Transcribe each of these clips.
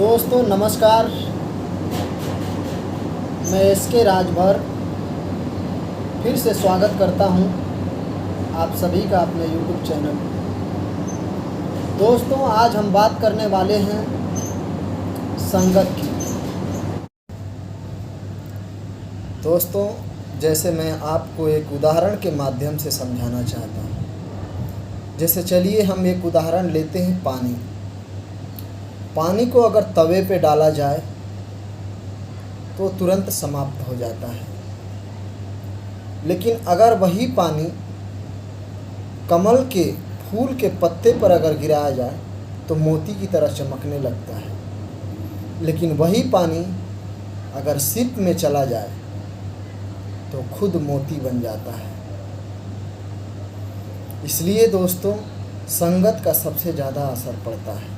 दोस्तों नमस्कार। मैं एसके राजभर फिर से स्वागत करता हूं आप सभी का अपने यूट्यूब चैनल। दोस्तों आज हम बात करने वाले हैं संगत की। दोस्तों जैसे मैं आपको एक उदाहरण के माध्यम से समझाना चाहता हूं। जैसे चलिए हम एक उदाहरण लेते हैं पानी को अगर तवे पे डाला जाए तो तुरंत समाप्त हो जाता है, लेकिन अगर वही पानी कमल के फूल के पत्ते पर अगर गिराया जाए तो मोती की तरह चमकने लगता है। लेकिन वही पानी अगर सिप में चला जाए तो खुद मोती बन जाता है। इसलिए दोस्तों संगत का सबसे ज़्यादा असर पड़ता है।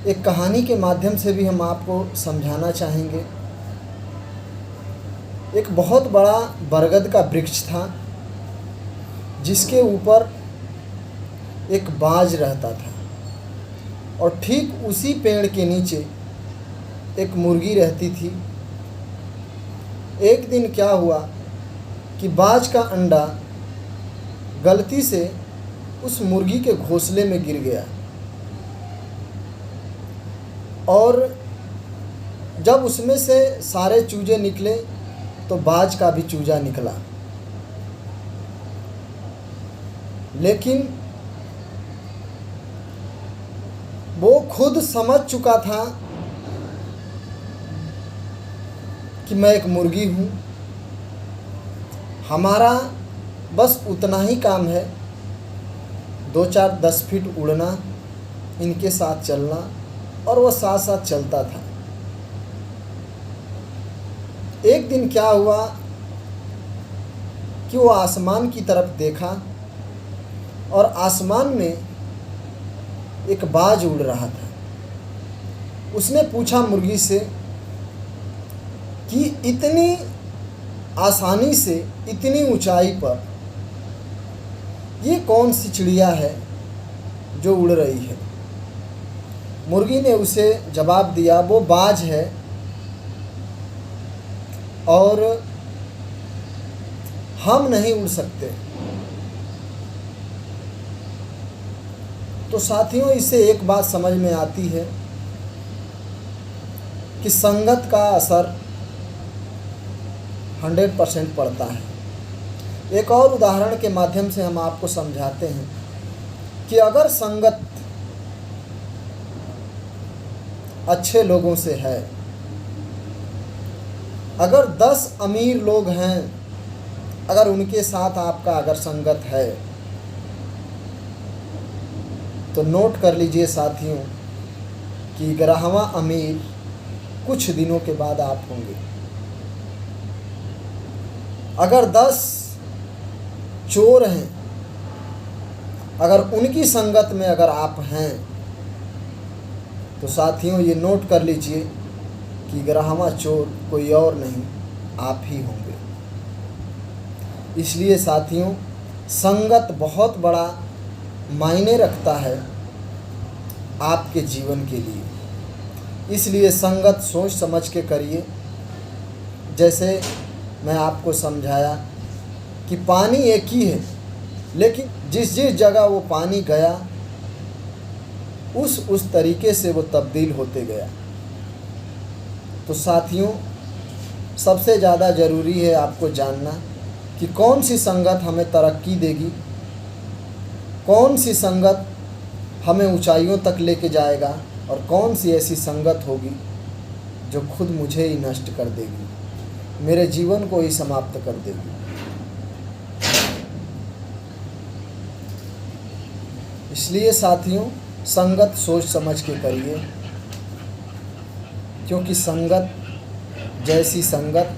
एक कहानी के माध्यम से भी हम आपको समझाना चाहेंगे। एक बहुत बड़ा बरगद का वृक्ष था जिसके ऊपर एक बाज रहता था, और ठीक उसी पेड़ के नीचे एक मुर्गी रहती थी। एक दिन क्या हुआ कि बाज का अंडा गलती से उस मुर्गी के घोंसले में गिर गया, और जब उसमें से सारे चूजे निकले तो बाज का भी चूजा निकला। लेकिन वो खुद समझ चुका था कि मैं एक मुर्गी हूँ, हमारा बस उतना ही काम है, 2-4-10 फीट उड़ना, इनके साथ चलना, और वह साथ साथ चलता था। एक दिन क्या हुआ कि वो आसमान की तरफ देखा, और आसमान में एक बाज उड़ रहा था। उसने पूछा मुर्गी से कि इतनी आसानी से इतनी ऊंचाई पर ये कौन सी चिड़िया है जो उड़ रही है। मुर्गी ने उसे जवाब दिया, वो बाज है, और हम नहीं उड़ सकते। तो साथियों इससे एक बात समझ में आती है कि संगत का असर 100% पड़ता है। एक और उदाहरण के माध्यम से हम आपको समझाते हैं कि अगर संगत अच्छे लोगों से है, अगर 10 अमीर लोग हैं, अगर उनके साथ आपका अगर संगत है, तो नोट कर लीजिए साथियों कि 11वां अमीर कुछ दिनों के बाद आप होंगे। अगर 10 चोर हैं, अगर उनकी संगत में अगर आप हैं, तो साथियों ये नोट कर लीजिए कि 11वां चोर कोई और नहीं, आप ही होंगे। इसलिए साथियों संगत बहुत बड़ा मायने रखता है आपके जीवन के लिए। इसलिए संगत सोच समझ के करिए। जैसे मैं आपको समझाया कि पानी एक ही है, लेकिन जिस जिस जगह वो पानी गया उस तरीके से वो तब्दील होते गया। तो साथियों सबसे ज़्यादा ज़रूरी है आपको जानना कि कौन सी संगत हमें तरक्की देगी, कौन सी संगत हमें ऊंचाइयों तक लेके जाएगा, और कौन सी ऐसी संगत होगी जो खुद मुझे ही नष्ट कर देगी, मेरे जीवन को ही समाप्त कर देगी। इसलिए साथियों संगत सोच समझ के करिए, क्योंकि संगत जैसी संगत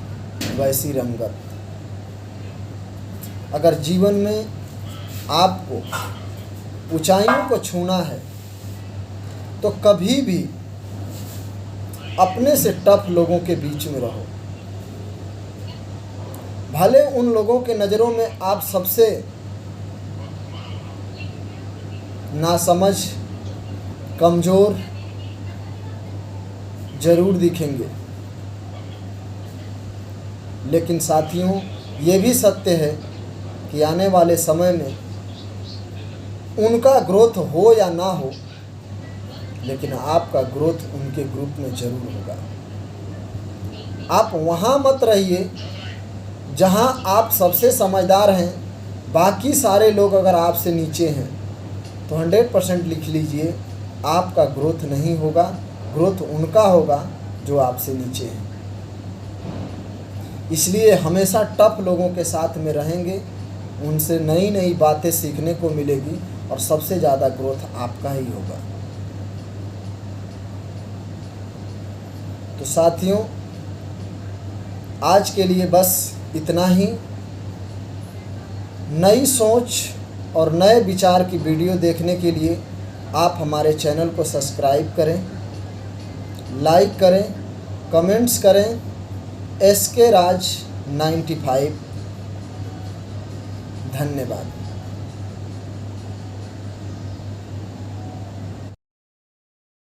वैसी रंगत। अगर जीवन में आपको ऊंचाइयों को छूना है तो कभी भी अपने से टफ लोगों के बीच में रहो। भले उन लोगों के नज़रों में आप सबसे नासमझ, कमज़ोर, ज़रूर दिखेंगे। लेकिन साथियों, ये भी सत्य है कि आने वाले समय में उनका ग्रोथ हो या ना हो, लेकिन आपका ग्रोथ उनके ग्रुप में ज़रूर होगा। आप वहाँ मत रहिए जहाँ आप सबसे समझदार हैं, बाकी सारे लोग अगर आपसे नीचे हैं, तो 100% लिख लीजिए, आपका ग्रोथ नहीं होगा, ग्रोथ उनका होगा जो आपसे नीचे हैं। इसलिए हमेशा टफ लोगों के साथ में रहेंगे, उनसे नई नई बातें सीखने को मिलेगी और सबसे ज़्यादा ग्रोथ आपका ही होगा। तो साथियों, आज के लिए बस इतना ही। नई सोच और नए विचार की वीडियो देखने के लिए आप हमारे चैनल को सब्सक्राइब करें, लाइक करें, कमेंट्स करें। SK राज 95। धन्यवाद।